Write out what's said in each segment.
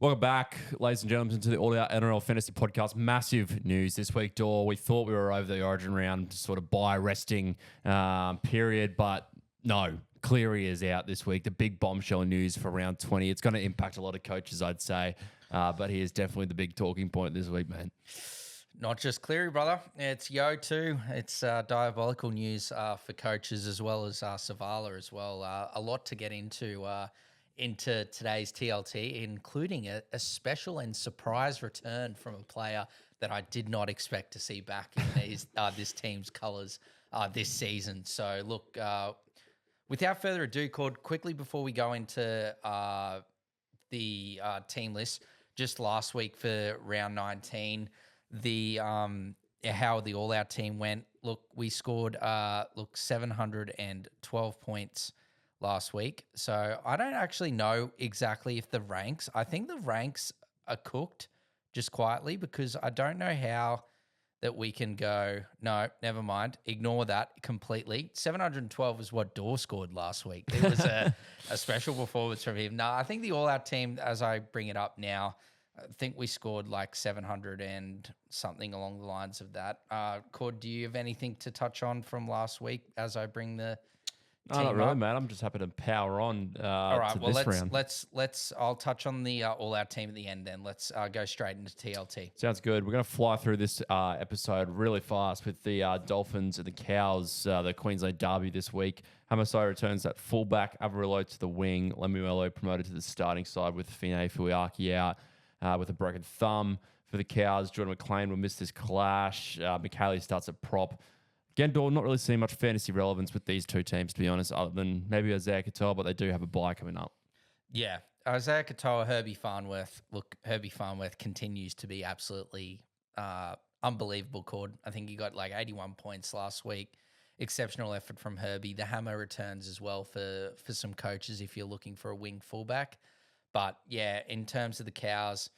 Welcome back, ladies and gentlemen, to the All Out NRL Fantasy Podcast. Massive news this week, Dor. We thought we were over the Origin round, sort of bye resting period, but no. Cleary is out this week. The big bombshell news for round 20. It's going to impact a lot of coaches, I'd say, but he is definitely the big talking point this week, man. Not just Cleary, brother. It's Yo too. It's diabolical news for coaches as well as Savala as well. A lot to get into today's TLT, including a special and surprise return from a player that I did not expect to see back in this team's colours this season. So, look, without further ado, Cord, quickly before we go into the team list, just last week for round 19, how the all-out team went. Look, we scored 712 points last week. So I don't actually know exactly if I think the ranks are cooked just quietly, because I don't know how that we can go, no, never mind, ignore that completely. 712 is what Dor scored last week. It was a special performance from him. No, I think the all-out team, as I bring it up now, I think we scored like 700 and something along the lines of that. Cord, do you have anything to touch on from last week as I bring the No, not really, man. I'm just happy to power on all right, to well, this round. I'll touch on the all-out team at the end then. Let's go straight into TLT. Sounds good. We're going to fly through this episode really fast with the Dolphins and the Cows, the Queensland derby this week. Hamasai returns at fullback, Avarillo to the wing, Lemuelo promoted to the starting side with Fine Fuiaki out with a broken thumb. For the Cows, Jordan McLean will miss this clash. McHaley starts at prop. Again, Dor, not really seeing much fantasy relevance with these two teams, to be honest, other than maybe Isaiah Katoa, but they do have a bye coming up. Yeah, Isaiah Katoa, Herbie Farnworth. Look, Herbie Farnworth continues to be absolutely unbelievable, Cord. I think he got like 81 points last week. Exceptional effort from Herbie. The hammer returns as well for some coaches if you're looking for a wing fullback. But yeah, in terms of the Cows,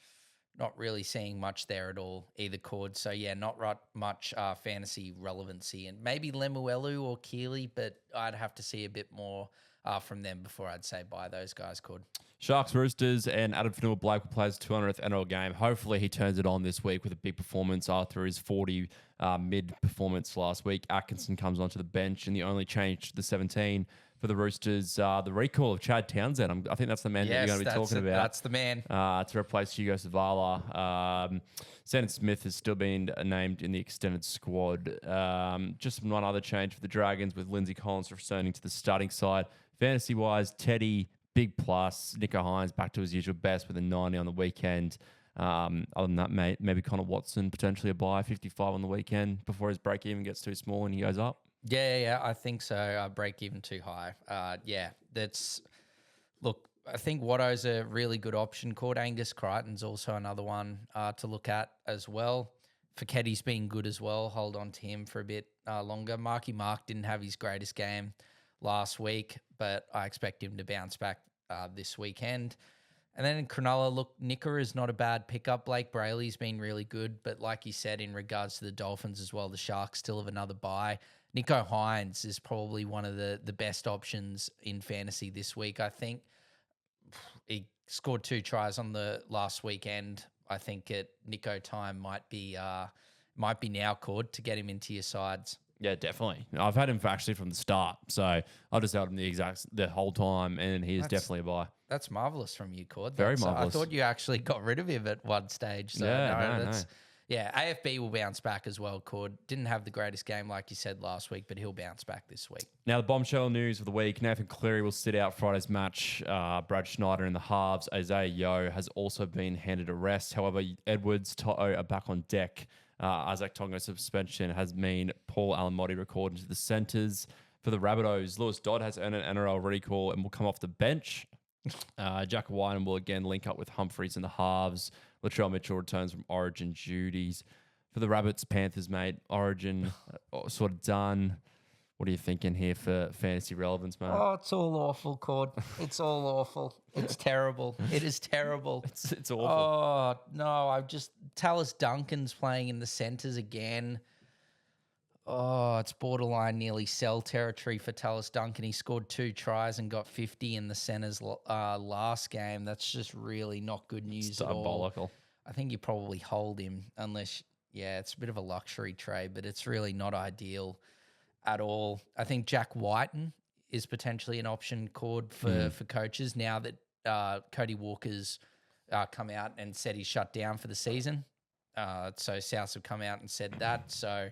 not really seeing much there at all either, Cord. So yeah, not much fantasy relevancy. And maybe Lemuelu or Keely, but I'd have to see a bit more from them before I'd say buy those guys, Cord. Sharks, Roosters, and Adam Fanua-Blake will play his 200th NRL game. Hopefully he turns it on this week with a big performance after his 40 mid-performance last week. Atkinson comes onto the bench, and the only change to the 17 for the Roosters, the recall of Chad Townsend. I think that's the man that you're going to be talking about. That's the man. To replace Hugo Savala. Sandon Smith has still been named in the extended squad. Just one other change for the Dragons with Lindsay Collins returning to the starting side. Fantasy-wise, Teddy, big plus. Nico Hines back to his usual best with a 90 on the weekend. Other than that, maybe Connor Watson, potentially a buy, 55 on the weekend before his break even gets too small and he goes up. Yeah, I think so. Break even too high. Look, I think Watto's a really good option. Cord Angus Crichton's also another one to look at as well. Faketti's been good as well. Hold on to him for a bit longer. Marky Mark didn't have his greatest game last week, but I expect him to bounce back this weekend. And then in Cronulla, look, Nicker is not a bad pickup. Blake Brayley's been really good, but like you said, in regards to the Dolphins as well, the Sharks still have another bye. Nico Hines is probably one of the best options in fantasy this week. I think he scored 2 tries on the last weekend. I think Nico time might be now, Cord, to get him into your sides. Yeah, definitely. I've had him actually from the start, so I've just held him the whole time, and he is definitely a buy. That's marvelous from you, Cord. Very marvelous. I thought you actually got rid of him at one stage. So no. Yeah, AFB will bounce back as well, Cord. Didn't have the greatest game like you said last week, but he'll bounce back this week. Now, the bombshell news of the week, Nathan Cleary will sit out Friday's match. Brad Schneider in the halves. Isaiah Yeo has also been handed a rest. However, Edwards, To'o are back on deck. Isaac Tonga's suspension has mean Paul Alamotti recorded into the centres. For the Rabbitohs, Lewis Dodd has earned an NRL recall and will come off the bench. Jack Wyman will again link up with Humphreys in the halves. Latrell Mitchell returns from Origin duties. For the Rabbits, Panthers, mate, Origin sort of done. What are you thinking here for fantasy relevance, mate? Oh, it's all awful, Cord. It's all awful. It's terrible. It is terrible. It's awful. Oh, no, Tallis Duncan's playing in the centres again. Oh, it's borderline nearly sell territory for Tallis Duncan. He scored 2 tries and got 50 in the Centers last game. That's just really not good news It's at all. diabolical. I think you probably hold him unless, it's a bit of a luxury trade, but it's really not ideal at all. I think Jack Whiten is potentially an option chord for coaches now that Cody Walker's come out and said he's shut down for the season. So Souths have come out and said that. So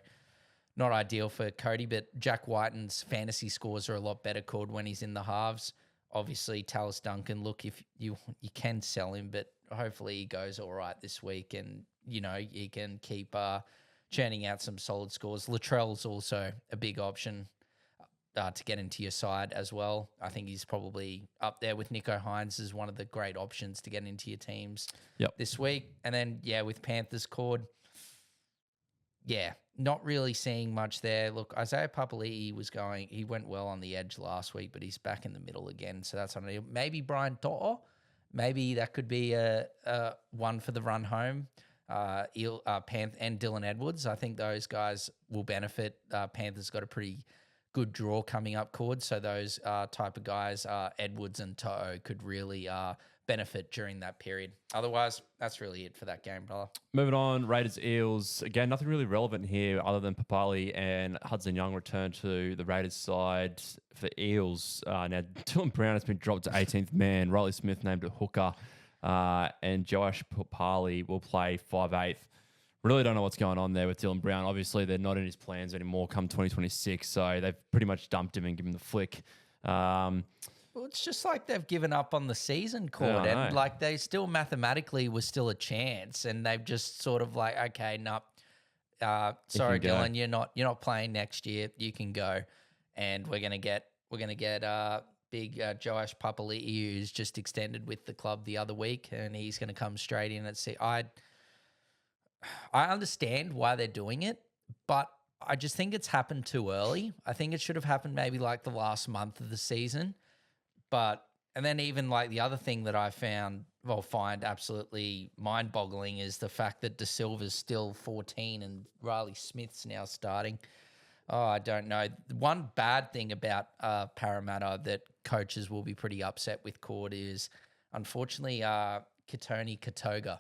not ideal for Cody, but Jack Whiten's fantasy scores are a lot better called when he's in the halves. Obviously, Tallis Duncan, look, if you can sell him, but hopefully he goes all right this week and, he can keep churning out some solid scores. Latrell's also a big option to get into your side as well. I think he's probably up there with Nico Hines as one of the great options to get into your teams this week. And then, with Panthers cord, not really seeing much there. Look, Isaiah Papali'i he went well on the edge last week, but he's back in the middle again. So that's on maybe Brian To'o. Maybe that could be a one for the run home. And Dylan Edwards. I think those guys will benefit. Panthers got a pretty good draw coming up, Cord. So those type of guys, Edwards and To'o, could really benefit during that period. Otherwise, that's really it for that game, brother. Moving on, Raiders Eels. Again, nothing really relevant here other than Papali and Hudson Young return to the Raiders side for Eels. Now, Dylan Brown has been dropped to 18th man. Riley Smith named a hooker. And Josh Papali will play 5/8. Really don't know what's going on there with Dylan Brown. Obviously, they're not in his plans anymore come 2026, so they've pretty much dumped him and given him the flick. Well, it's just like they've given up on the season, Cord, and like they still mathematically was still a chance, and they've just sort of like, okay, no, sorry, Dylan, you're not playing next year. You can go, and we're gonna get big Joash Papali'i, who's just extended with the club the other week, and he's gonna come straight in and see. I understand why they're doing it, but I just think it's happened too early. I think it should have happened maybe like the last month of the season. And then even like the other thing that I find absolutely mind-boggling is the fact that De Silva's still 14 and Riley Smith's now starting. Oh, I don't know. One bad thing about Parramatta that coaches will be pretty upset with, Cord, is unfortunately Kitoni Katoga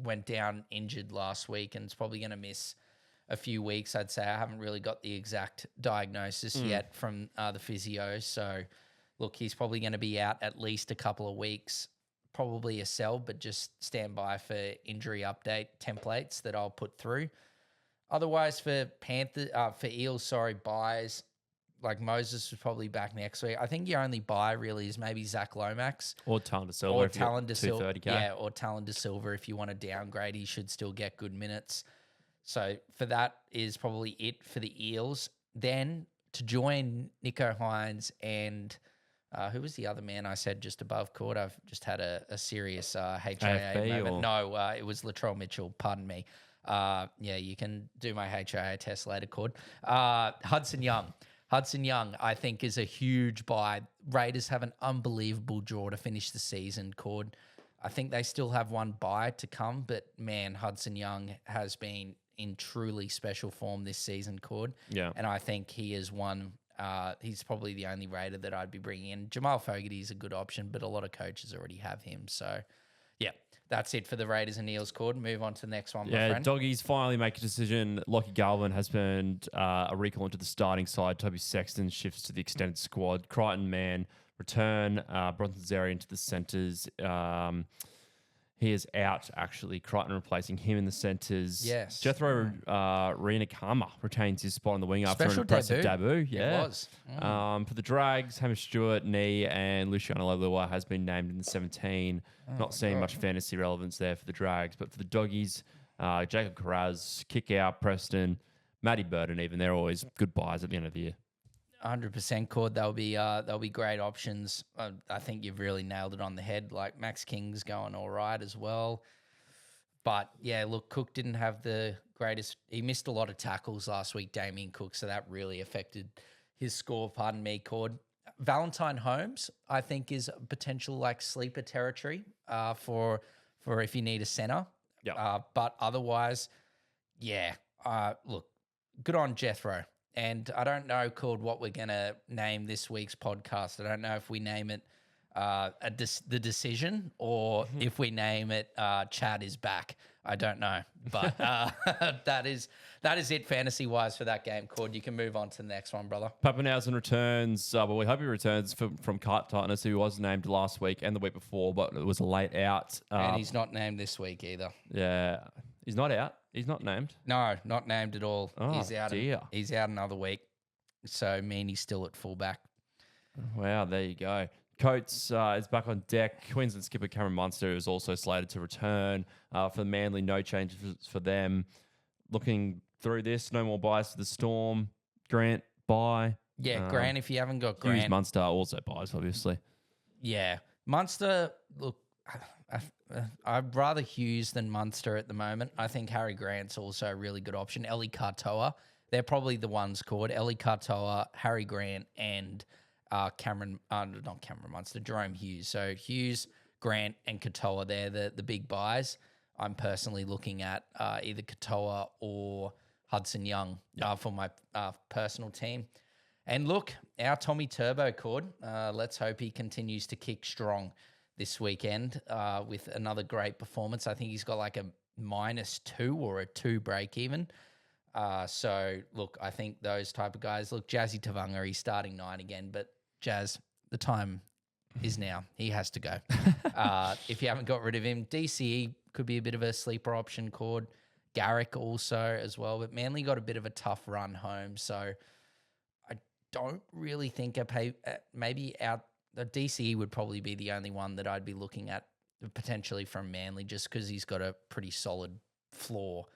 went down injured last week and is probably going to miss a few weeks, I'd say. I haven't really got the exact diagnosis yet from the physio. So, look, he's probably going to be out at least a couple of weeks, probably a sell, but just stand by for injury update templates that I'll put through. Otherwise, for Eels, buys, like Moses was probably back next week. I think your only buy really is maybe Zach Lomax. Or Talon De Silva. Or Talon De Silva. 230K. Yeah, or Talon De Silva. If you want to downgrade, he should still get good minutes. So for that is probably it for the Eels. Then to join Nico Hines and who was the other man I said just above Court? I've just had a serious HIA moment. No, it was Latrell Mitchell. Pardon me. You can do my HIA test later, Court. Hudson Young. Hudson Young, I think, is a huge buy. Raiders have an unbelievable draw to finish the season, Cord. I think they still have one buy to come, but man, Hudson Young has been in truly special form this season, Cord. Yeah. And I think he is one. He's probably the only Raider that I'd be bringing in. Jamal Fogarty is a good option, but a lot of coaches already have him. So, yeah, that's it for the Raiders and Eels, Cord. Move on to the next one, my friend. Doggies finally make a decision. Lockie Galvin has been a recall into the starting side. Toby Sexton shifts to the extended squad. Crichton, man, return. Bronson Zeri into the centres. He is out, actually. Crichton replacing him in the centres. Yes. Jethro Rienakama retains his spot on the wing after Special an impressive debut. Yeah. It was. For the Drags, Hamish Stewart, knee, and Luciano Leilua has been named in the 17. Not seeing much fantasy relevance there for the Drags, but for the Doggies, Jacob Carraz, kick out, Preston, Matty Burton even. They're always good buys at the end of the year. 100% Cord. They'll be great options. I think you've really nailed it on the head. Like Max King's going all right as well. But yeah, look, Cook didn't have the greatest. He missed a lot of tackles last week, Damien Cook, so that really affected his score. Pardon me, Cord. Valentine Holmes, I think, is potential like sleeper territory for if you need a center. Yeah. But otherwise, yeah. Look, good on Jethro. And I don't know, called what we're going to name this week's podcast. I don't know if we name it the decision or if we name it Chad is back. I don't know. But that is it fantasy-wise for that game, Cord. You can move on to the next one, brother. Pappenhausen returns. Well, we hope he returns from Tightness, who was named last week and the week before, but it was a late out. And he's not named this week either. Yeah. He's not out? He's not named? No, not named at all. Oh, he's out. dear. He's out another week. So, Meany's still at fullback. Wow, there you go. Coates is back on deck. Queensland skipper Cameron Munster is also slated to return. For the Manly, no changes for them. Looking through this, no more buys for the Storm. Grant, buy. Yeah, Grant, if you haven't got Grant. Hughes Munster also buys, obviously. Yeah. Munster, look, I'd rather Hughes than Munster at the moment. I think Harry Grant's also a really good option. Ellie Katoa, they're probably the ones called. Ellie Katoa, Harry Grant, and not Cameron Munster, Jerome Hughes. So Hughes, Grant, and Katoa, they're the big buys. I'm personally looking at either Katoa or Hudson Young for my personal team. And look, our Tommy Turbo Cord, let's hope he continues to kick strong this weekend with another great performance. I think he's got like a -2 or a 2 break even. So, look, I think those type of guys. Look, Jazzy Tavanga, he's starting 9 again, but Jazz, the time is now. He has to go. If you haven't got rid of him, DCE could be a bit of a sleeper option, Cord. Garrick also as well, but Manly got a bit of a tough run home, so I don't really think the DCE would probably be the only one that I'd be looking at potentially from Manly, just because he's got a pretty solid floor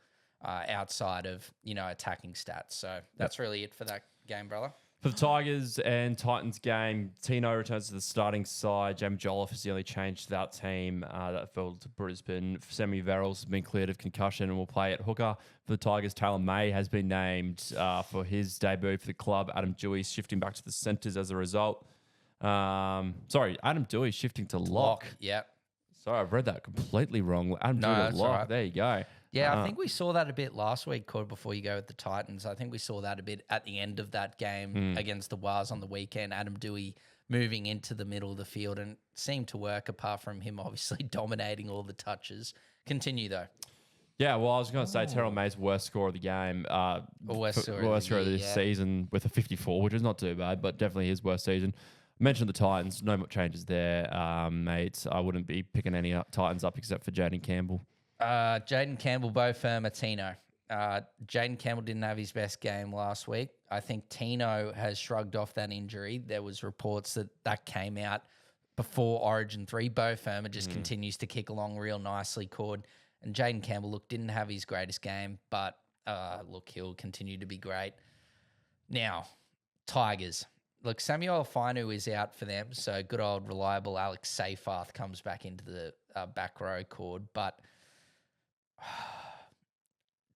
outside of, attacking stats. So that's really it for that game, brother. For the Tigers and Titans game, Tino returns to the starting side. Jamie Jolliffe is the only change to that team that fell to Brisbane. Semi Verrills has been cleared of concussion and will play at hooker. For the Tigers, Taylor May has been named for his debut for the club. Adam Dewey shifting back to the centres as a result. Adam Dewey shifting to lock. Yep. Sorry, I've read that completely wrong. Adam Dewey to lock. Right. There you go. Yeah, I think we saw that a bit last week, Cord, before you go with the Titans. I think we saw that a bit at the end of that game against the Wars on the weekend. Adam Dewey moving into the middle of the field, and seemed to work apart from him obviously dominating all the touches. Continue, though. Yeah, well, I was going to say Terrell May's worst score of the game. Worst score of this season with a 54, which is not too bad, but definitely his worst season. Mentioned the Titans. No more changes there, mate. I wouldn't be picking any Titans up except for Jaden Campbell. Jaden Campbell, Bo Firma, Tino. Jaden Campbell didn't have his best game last week. I think Tino has shrugged off that injury. There was reports that came out before Origin 3. Bo Firma just continues to kick along real nicely, Cord. And Jaden Campbell, didn't have his greatest game, but he'll continue to be great. Now, Tigers. Look, Samuel Fainu is out for them, so good old reliable Alex Seyfarth comes back into the back row, Cord. But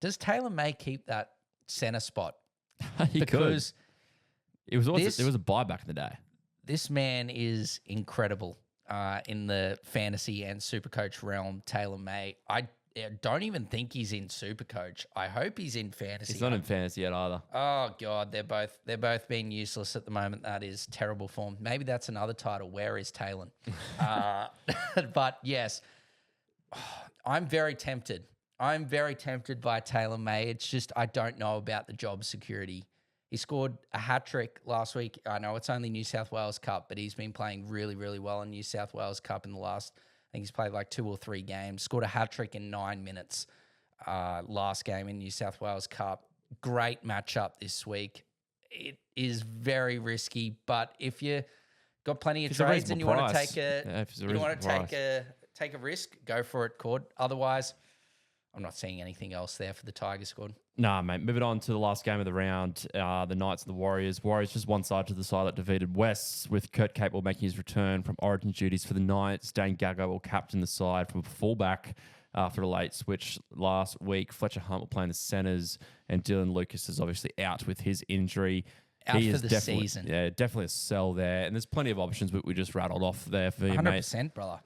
does Taylor May keep that centre spot? He because could. It was a buy back in the day. This man is incredible in the fantasy and Supercoach realm. Taylor May, I don't even think he's in Supercoach. I hope he's in fantasy. He's not in fantasy yet either. Oh God, they're both being useless at the moment. That is terrible form. Maybe that's another title. Where is Talon? But yes, I'm very tempted. I'm very tempted by Taylor May. It's just I don't know about the job security. He scored a hat-trick last week. I know it's only New South Wales Cup, but he's been playing really, really well in New South Wales Cup in the last, I think he's played like 2 or 3 games. Scored a hat-trick in 9 minutes last game in New South Wales Cup. Great matchup this week. It is very risky, but if you got plenty of trades and you want to take a risk, go for it, Cord. Otherwise, I'm not seeing anything else there for the Tigers, squad. Nah, mate. Moving on to the last game of the round, the Knights and the Warriors. Warriors just one side to the side that defeated Wests, with Kurt Capewell making his return from Origin duties for the Knights. Dane Gago will captain the side from a fullback after a late switch last week. Fletcher Hunt will play in the centres, and Dylan Lucas is obviously out with his injury. Out for the season. Yeah, definitely a sell there. And there's plenty of options, but we just rattled off there for you, 100%, mate. 100%, brother.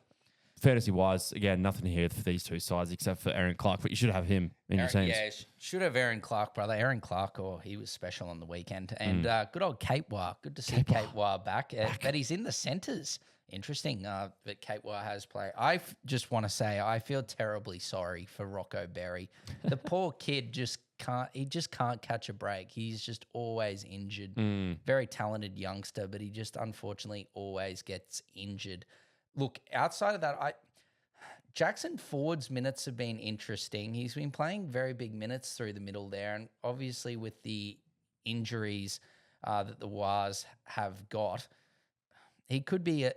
fantasy-wise, again, nothing here for these two sides except for Aaron Clark, but you should have him in your teams. Yeah, should have Aaron Clark, brother. Aaron Clark, he was special on the weekend. And good old Catewar. Good to see Catewar back. But he's in the centres. Interesting that Catewar has played. Just want to say I feel terribly sorry for Rocco Berry. The poor kid just can't catch a break. He's just always injured. Very talented youngster, but he just unfortunately always gets injured. Look, outside of that, Jackson Ford's minutes have been interesting. He's been playing very big minutes through the middle there, and obviously with the injuries that the Wars have got, he could be a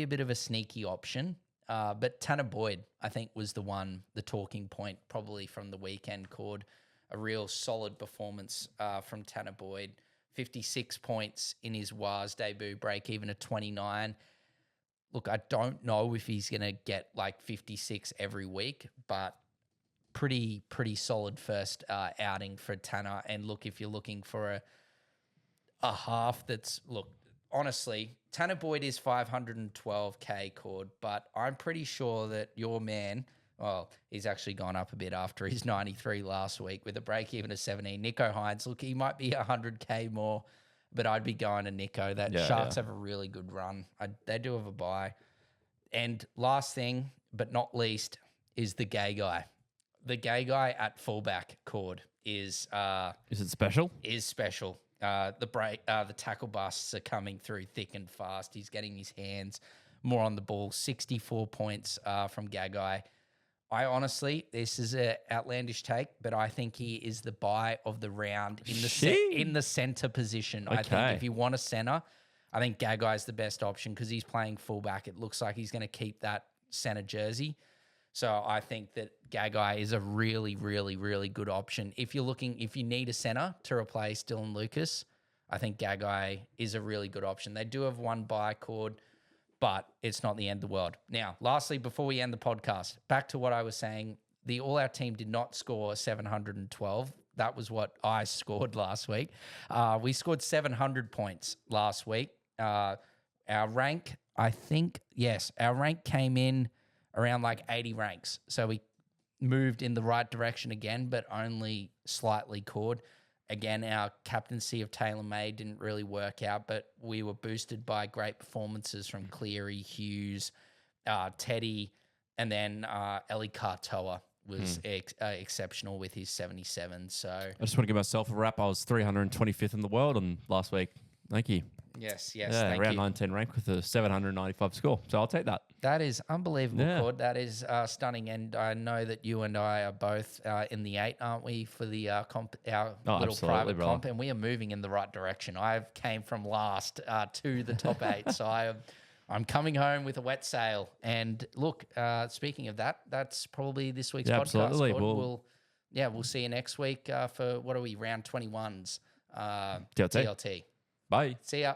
bit of a sneaky option. But Tanner Boyd, I think, was the talking point probably from the weekend. Called a real solid performance from Tanner Boyd. 56 points in his Wars debut, break even at 29. Look, I don't know if he's going to get like 56 every week, but pretty solid first outing for Tanner. And look, if you're looking for a half honestly, Tanner Boyd is 512K cord, but I'm pretty sure that your man, he's actually gone up a bit after his 93 last week with a break even of 17. Nico Hines, look, he might be 100K more, but I'd be going to Nico. Sharks have a really good run. They do have a bye. And last thing, but not least, is the gay guy. The gay guy at fullback cord is it special? Is special. The tackle busts are coming through thick and fast. He's getting his hands more on the ball. 64 points from Gagai. I honestly, this is an outlandish take, but I think he is the buy of the round in the center position. Okay. I think if you want a center, I think Gagai is the best option because he's playing fullback. It looks like he's going to keep that center jersey. So I think that Gagai is a really, really, really good option. If you need a center to replace Dylan Lucas, I think Gagai is a really good option. They do have one buy cord, but it's not the end of the world. Now, lastly, before we end the podcast, back to what I was saying, the All-Out team did not score 712. That was what I scored last week. We scored 700 points last week. Our rank, our rank came in around like 80 ranks. So we moved in the right direction again, but only slightly cord. Again, our captaincy of Taylor May didn't really work out, but we were boosted by great performances from Cleary, Hughes, Teddy, and then Eli Katoa was exceptional with his 77. So I just want to give myself a wrap. I was 325th in the world on last week. Thank you. Yes. Yeah, round 19 rank with a 795 score. So I'll take that. That is unbelievable, Cord. That is stunning. And I know that you and I are both in the 8, aren't we, for the little private comp? And we are moving in the right direction. I came from last to the top 8. So I'm coming home with a wet sail. And look, speaking of that, that's probably this week's podcast. Absolutely. We'll see you next week for, what are we, round 21's TLT. TLT. Bye. See ya.